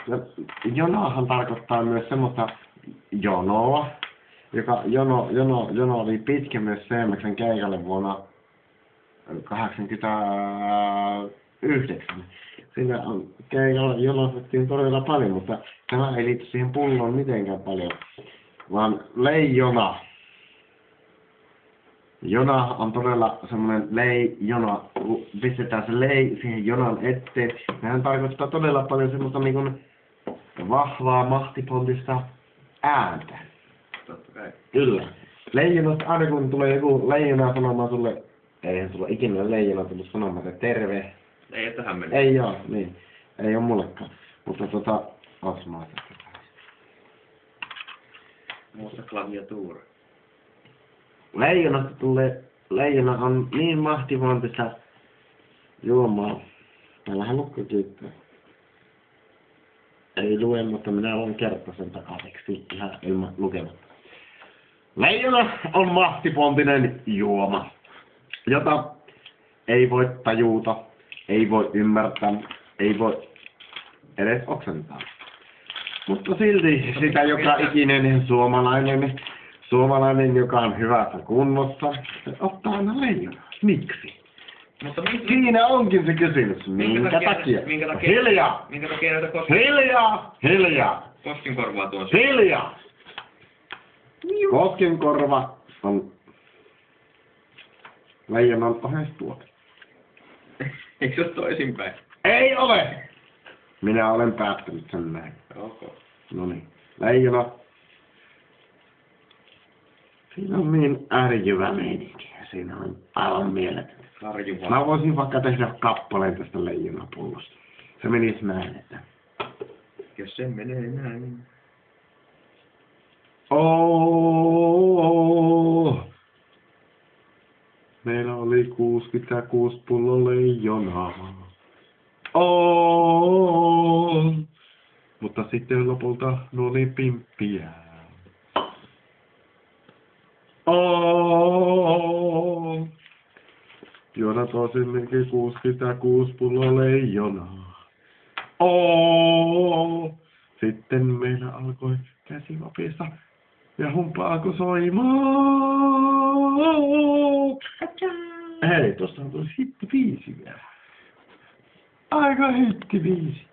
Ja jonahan tarkoittaa myös semmoista jonoa, joka jono oli pitkä myös CMX:n keikalle vuonna 1989. Siinä keikalla jonotettiin todella paljon, mutta tämä ei liity siihen pulloon mitenkään paljon, vaan leijona. Jona on todella semmoinen leijona, pistetään se lei siihen jonan eteen. Sehän tarkoittaa todella paljon semmoista niinku vahvaa, mahtipontista ääntä. Totta kai. Kyllä. Leijonasta aina kun tulee joku leijona sanomaan sulle, eihän sulla ikinä leijona tullut sanomaan, että terve. Ei tähän mennä. Ei oo, niin. Ei oo mullekaan. Mutta Osmaa tästä. Muussa klaviatuura. Leijonasta tulee, leijona on niin mahtivontista juomaa. Täällähän lukkokyyppää. Ei lue, mutta minä voin kertoa sen takateksti ihan ilman lukematta. Leijona on mahtipontinen juoma, jota ei voi tajuta, ei voi ymmärtää, ei voi edes oksentaa. Mutta silti sitä joka ikinen suomalainen, joka on hyvässä kunnossa, se ottaa aina leijonaa. Miksi? Mutta Siinä onkin se kysymys. Minkä takia? Hiljaa! Minkä takia näitä Hiljaa! koskenkorvaa tuon? Hiljaa! Koskenkorva on leijonan oheistuote. Eikö se ole toisinpäin? Ei ole! Minä olen päättänyt sen näin. Okay. Noniin. Leijona. Siinä on niin ärjyvä meininki. Siinä on aivan mieletön. Harjuva. Mä voisin vaikka tehdä kappaleen tästä leijonapullosta. Se menisi näin, että... Jos se menee näin. Meillä oli 66 pullo leijonaa. Mutta sitten lopulta ne oli pimppiä. Juona tosimmekin 66 pullo leijonaa. Sitten meillä alkoi käsivapissa ja humpa alkoi soimaan. Hei, tossa on hittibiisi vielä. Aika hittibiisi.